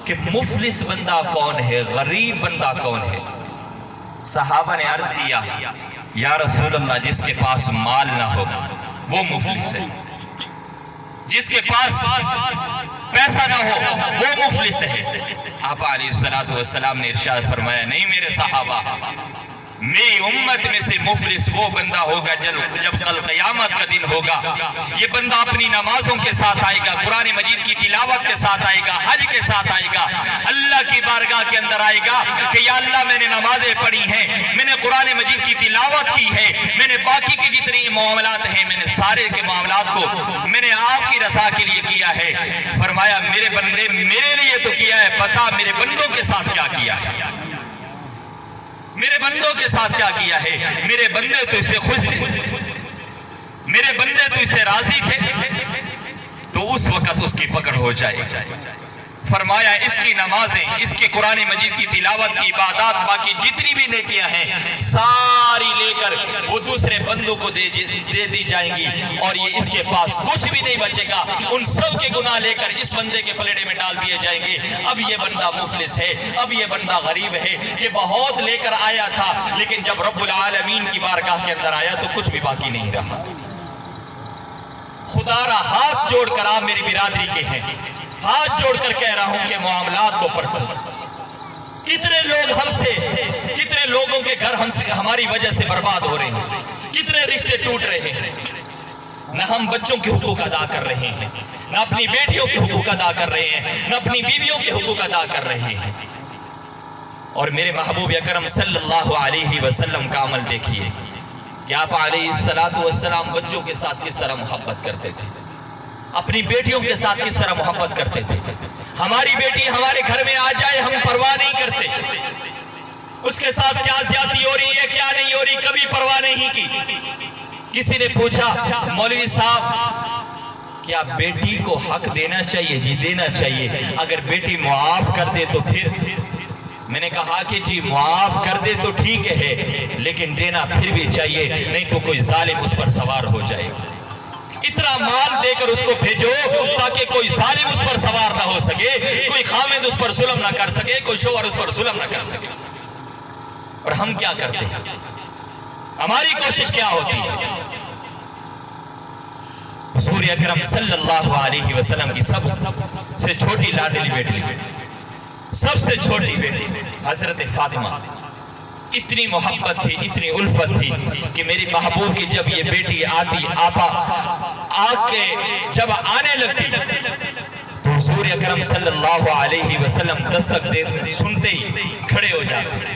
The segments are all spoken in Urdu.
کہ مفلس بندہ کون ہے، غریب بندہ کون ہے؟ صحابہ نے عرض کیا یا رسول اللہ جس کے پاس مال نہ ہو وہ مفلس ہے، جس کے پاس پیسہ نہ ہو وہ مفلس ہے۔ آپ علیہ السلام نے ارشاد فرمایا نہیں میرے صحابہ، میری امت میں سے مفلس وہ بندہ ہوگا جب کل قیامت کا دن ہوگا، یہ بندہ اپنی نمازوں کے ساتھ آئے گا، قرآن مجید کی تلاوت کے ساتھ آئے گا، حج کے ساتھ آئے گا، اللہ کی بارگاہ کے اندر آئے گا کہ یا اللہ میں نے نمازیں پڑھی ہیں، میں نے قرآن مجید کی تلاوت کی ہے، میں نے باقی کی جتنی معاملات ہیں میں نے سارے کے معاملات کو میں نے آپ کی رضا کے لیے کیا ہے۔ فرمایا میرے بندے میرے لیے تو کیا ہے، پتا میرے بندوں کے ساتھ کیا کیا ہے، میرے بندوں کے ساتھ کیا کیا ہے؟ میرے بندے تو اس سے خوش تھے، میرے بندے تو اس سے راضی تھے، تو اس وقت اس کی پکڑ ہو جائے۔ فرمایا اس کی نمازیں، اس کے قرآن مجید کی تلاوت کی عبادات، باقی جتنی بھی نیکیاں ہیں ساری لے کر وہ دوسرے بندوں کو دے دی جائیں گی، اور یہ اس کے پاس کچھ بھی نہیں بچے گا، ان سب کے گناہ لے کر اس بندے کے پلیڑے میں ڈال دیے جائیں گے۔ اب یہ بندہ مفلس ہے، اب یہ بندہ غریب ہے کہ بہت لے کر آیا تھا، لیکن جب رب العالمین کی بارگاہ کے اندر آیا تو کچھ بھی باقی نہیں رہا۔ خدا را ہاتھ جوڑ کر آپ میری برادری کے ہیں، ہاتھ جوڑ کر کہہ رہا ہوں کہ معاملات کو پرکھو۔ کتنے لوگ ہم سے، کتنے لوگوں کے گھر ہماری وجہ سے برباد ہو رہے ہیں، کتنے رشتے ٹوٹ رہے ہیں، نہ ہم بچوں کے حقوق ادا کر رہے ہیں، نہ اپنی بیٹیوں کے حقوق ادا کر رہے ہیں، نہ اپنی بیویوں کے حقوق ادا کر رہے ہیں۔ اور میرے محبوب اکرم صلی اللہ علیہ وسلم کا عمل دیکھیے کہ آپ علیہ السلام بچوں کے ساتھ کس طرح محبت کرتے تھے، اپنی بیٹیوں کے ساتھ کس طرح محبت کرتے تھے۔ ہماری بیٹی ہمارے گھر میں آ جائے ہم پرواہ نہیں کرتے، اس کے ساتھ کیا زیادتی ہو رہی ہے کیا نہیں ہو رہی کبھی پرواہ نہیں کی۔ کسی نے پوچھا مولوی صاحب کیا بیٹی کو حق دینا چاہیے؟ جی دینا چاہیے، اگر بیٹی معاف کر دے تو پھر؟ میں نے کہا کہ جی معاف کر دے تو ٹھیک ہے، لیکن دینا پھر بھی چاہیے، نہیں تو کوئی ظالم اس پر سوار ہو جائے گا۔ اتنا مال دے کر اس کو بھیجو تاکہ کوئی ظالم اس پر سوار نہ ہو سکے، کوئی خامد اس پر ظلم نہ کر سکے، کوئی شوہر اس پر ظلم نہ کر سکے۔ اور ہم کیا کرتے ہیں؟ ہماری کوشش کیا ہوتی ہے؟ حضور اکرم صلی اللہ علیہ وسلم کی سب سے چھوٹی لاڈلی بیٹی، سب سے چھوٹی بیٹی حضرت فاطمہ، اتنی محبت تھی، اتنی الفت تھی کہ میری محبوب کی جب یہ بیٹی آتی آپا آ کے جب آنے لگتی تو حضور اکرم صلی اللہ علیہ وسلم دستک دے سنتے ہی کھڑے ہو جاتے۔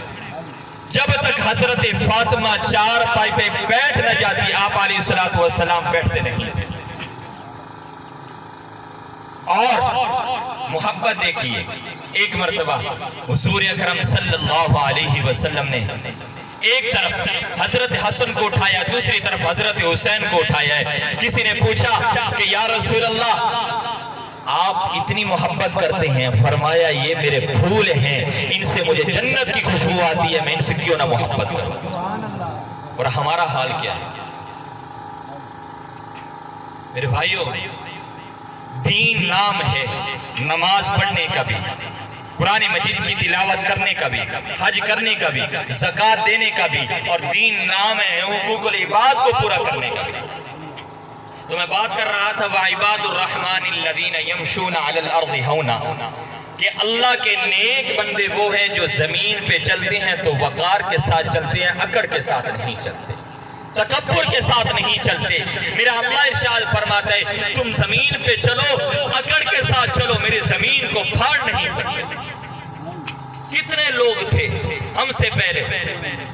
جب تک حضرت فاطمہ چار پائی پہ بیٹھ نہ جاتی آپ علیہ السلام بیٹھتے نہیں تھے۔ اور محبت دیکھیے، ایک مرتبہ حضور اکرم صلی اللہ علیہ وسلم نے ایک طرف حضرت حسن کو اٹھایا، دوسری طرف حضرت حسین کو اٹھایا ہے۔ کسی نے پوچھا کہ یا رسول اللہ آپ اتنی محبت کرتے ہیں، فرمایا یہ میرے پھول ہیں، ان سے مجھے جنت کی خوشبو آتی ہے، میں ان سے کیوں نہ محبت کروں۔ اور ہمارا حال کیا ہے میرے بھائیوں؟ دین نام ہے، نماز پڑھنے کا بھی، قرآن مجید کی تلاوت کرنے کا بھی، حج کرنے کا بھی، زکوٰۃ دینے کا بھی، اور دین نام ہے حقوق العباد کو پورا کرنے کا بھی۔ تو میں بات کر رہا تھا وَعِبَادُ الرَّحْمَنِ الَّذِينَ يَمْشُونَ عَلَى الْأَرْضِ هَوْنًا، کہ اللہ کے نیک بندے وہ ہیں جو زمین پہ چلتے ہیں تو وقار کے ساتھ چلتے ہیں، اکڑ کے ساتھ نہیں چلتے، تکبر کے ساتھ نہیں چلتے۔ میرا اللہ ارشاد فرماتا ہے تم زمین پہ چلو، اکڑ کے ساتھ چلو، میری زمین کو پھاڑ نہیں سکتے۔ کتنے لوگ تھے ہم سے پہلے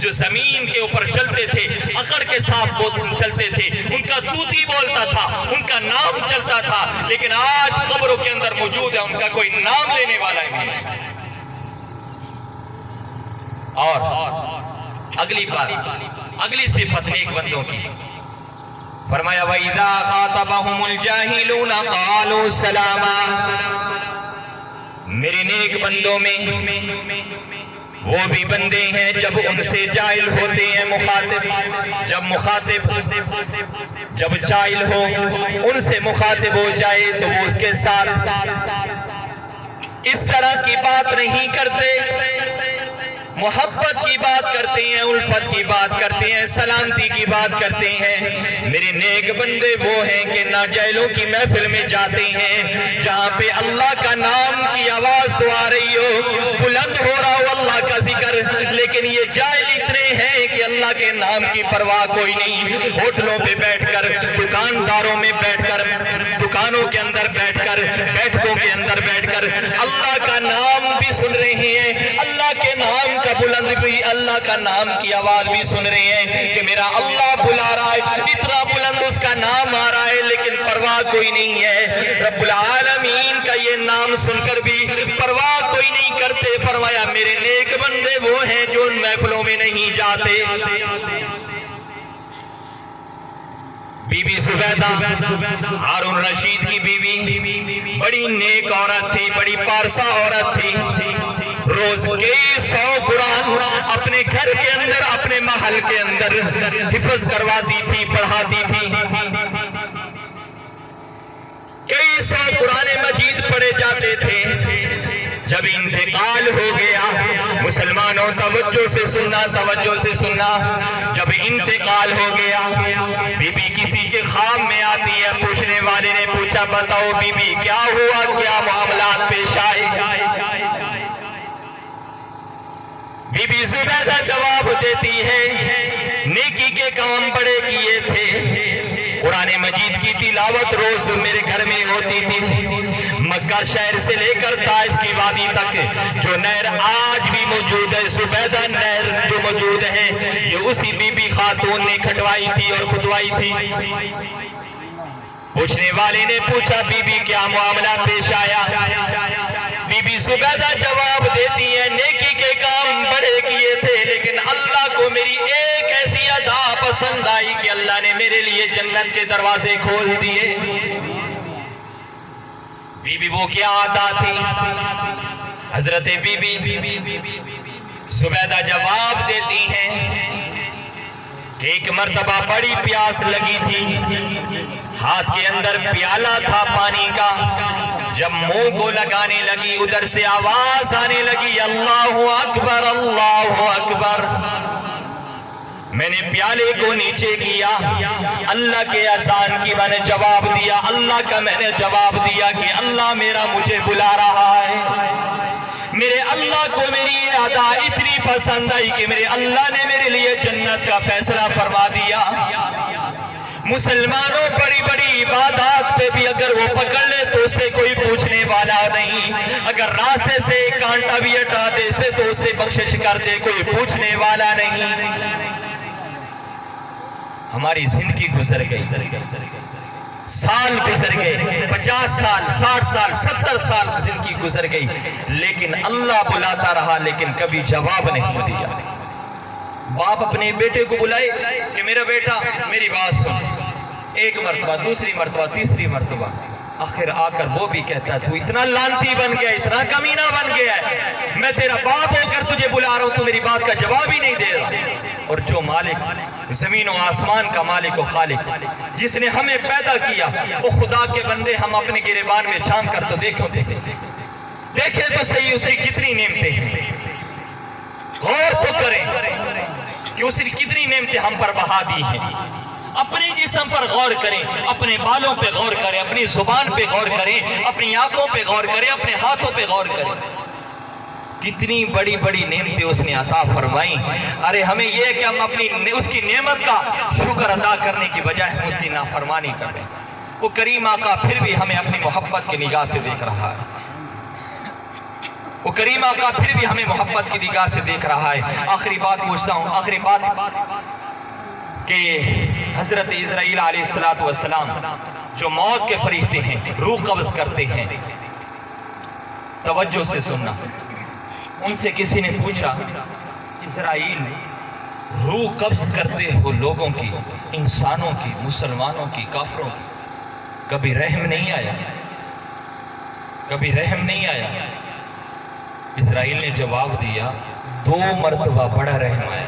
جو زمین کے اوپر چلتے تھے، اکڑ کے ساتھ چلتے تھے، ان کا طوطی بولتا تھا، ان کا نام چلتا تھا، لیکن آج قبروں کے اندر موجود ہے، ان کا کوئی نام لینے والا نہیں۔ اور اگلی بات، اگلی صفت نیک بندوں کی، فرمایا وَإِذَا خَاطَبَهُمُ الْجَاهِلُونَ قَالُوا سَلَامًا۔ میرے نیک بندوں میں وہ بھی بندے ہیں جب ان سے جاہل ہوتے ہیں مخاطب، جب جاہل ہو ان سے مخاطب ہو جائے تو وہ اس کے ساتھ اس طرح کی بات نہیں کرتے، محبت کی بات کرتے ہیں، الفت کی بات کرتے ہیں، سلامتی کی بات کرتے ہیں۔ میرے نیک بندے وہ ہیں کہ ناجائلوں کی محفل میں جاتے ہیں جہاں پہ اللہ کا نام کی آواز تو آ رہی ہو، بلند ہو رہا ہو اللہ کا ذکر، لیکن یہ جاہل اتنے ہیں کہ اللہ کے نام کی پرواہ کوئی نہیں۔ ہوٹلوں پہ بیٹھ کر، دکانداروں میں بیٹھ کر، دکانوں کے اندر بیٹھ کر، بیٹھکوں کے اندر بیٹھ کر اللہ کا نام بھی سن رہے ہیں، اللہ کے نام کا بلند بھی، اللہ کا نام کی آواز بھی سن رہے ہیں کہ میرا اللہ بلا رہا ہے، اتنا بلند اس کا نام آ رہا ہے، لیکن پرواہ کوئی نہیں ہے۔ رب العالمین کا یہ نام سن کر بھی پرواہ کوئی نہیں کرتے۔ فرمایا میرے نیک بندے وہ ہیں جو ان محفلوں میں نہیں جاتے۔ بی بی زبیدہ، ہارون رشید کی بیوی، بڑی نیک عورت تھی، بڑی پارسا عورت تھی۔ روز کئی 100 قرآن اپنے گھر کے اندر، اپنے محل کے اندر حفظ کرواتی تھی، پڑھاتی تھی۔ کئی 100 قرآن مجید پڑھے جاتے تھے۔ جب انتقال ہو گیا، مسلمانوں توجہ سے سننا، توجہ سے سننا، جب انتقال ہو گیا، بی بی کسی کے خواب میں آتی ہے۔ پوچھنے والے نے پوچھا بتاؤ بی بی کیا ہوا، کیا معاملات پیش آئے؟ بی بی زبیدہ جواب دیتی ہے نیکی کے کام بڑے کیے تھے، قرآن مجید کی تلاوت روز میرے گھر میں ہوتی تھی۔ مکہ شہر سے لے کر طائف کی وادی تک جو نہر آج بھی موجود ہے، زبیدہ نہر جو موجود ہے، یہ اسی بی بی خاتون نے کھٹوائی تھی اور کھدوائی تھی۔ پوچھنے والے نے پوچھا بی بی کیا معاملہ پیش آیا؟ بی بی زبیدہ جواب دیتی ہے نیکی کے کام بڑے کیے تھے، لیکن اللہ کو میری ایک ایسی ادا پسند آئی کہ اللہ نے میرے لیے جنت کے دروازے کھول دیے۔ بی بی وہ کیا ادا تھی؟ حضرت بی بی زبیدہ جواب دیتی ہیں کہ ایک مرتبہ بڑی پیاس لگی تھی، ہاتھ کے اندر پیالہ تھا پانی کا، جب منہ کو لگانے لگی ادھر سے آواز آنے لگی اللہ اکبر اللہ اکبر۔ میں نے پیالے کو نیچے کیا، اللہ کے اذان کی میں نے جواب دیا، اللہ کا میں نے جواب دیا کہ اللہ میرا مجھے بلا رہا ہے۔ میرے اللہ کو میری یہ ادا اتنی پسند آئی کہ میرے اللہ نے میرے لیے جنت کا فیصلہ فرما دیا۔ مسلمانوں بڑی بڑی عبادات پہ بھی اگر وہ پکڑ لے تو اسے کوئی پوچھنے والا نہیں، اگر راستے سے ایک کانٹا بھی ہٹا دے سے تو اسے بخشش کر دے، کوئی پوچھنے والا نہیں۔ ہماری زندگی گزر گئی، سال گزر گئے، 50 سال، 60 سال، 70 سال زندگی گزر گئی، لیکن اللہ بلاتا رہا لیکن کبھی جواب نہیں دیا۔ باپ اپنے بیٹے کو بلائے کہ میرا بیٹا میری بات سن، ایک مرتبہ، دوسری مرتبہ، تیسری مرتبہ، آخر آ کر وہ بھی کہتا ہے تو اتنا لانتی بن گیا، اتنا کمینہ بن گیا ہے، میں تیرا باپ ہو کر تجھے بلا رہا ہوں تو میری بات کا جواب ہی نہیں دے رہا۔ اور جو مالک زمین و آسمان کا مالک و خالق، جس نے ہمیں پیدا کیا، وہ خدا کے بندے ہم اپنے گریبان میں جھانک کر تو دیکھیں تو صحیح اس کی کتنی نعمتیں ہیں، غور تو کریں کہ اس نے کتنی نعمتیں ہم پر بہا دی ہیں۔ اپنے جسم پر غور کریں، اپنے بالوں پہ غور کریں، اپنی زبان پہ غور کریں، اپنی آنکھوں پہ غور کریں، اپنے ہاتھوں پہ غور کریں، کتنی بڑی بڑی نعمتیں اس نے عطا فرمائیں۔ ارے ہمیں یہ ہے کہ ہم اپنی اس کی نعمت کا شکر ادا کرنے کی بجائے ہم اس کی نافرمانی کریں۔ وہ کریم آقا پھر بھی ہمیں اپنی محبت کی نگاہ سے دیکھ رہا ہے، وہ کریم آقا پھر بھی ہمیں محبت کی نگاہ سے دیکھ رہا ہے۔ آخری بات پوچھتا ہوں، آخری بات کہ حضرت اسرائیل علیہ السلام جو موت کے فرشتے ہیں، روح قبض کرتے ہیں، توجہ سے سننا، ان سے کسی نے پوچھا اسرائیل روح قبض کرتے ہو لوگوں کی، انسانوں کی، مسلمانوں کی، کافروں کی، کبھی رحم نہیں آیا؟ کبھی رحم نہیں آیا؟ اسرائیل نے جواب دیا 2 مرتبہ بڑا رحم آیا،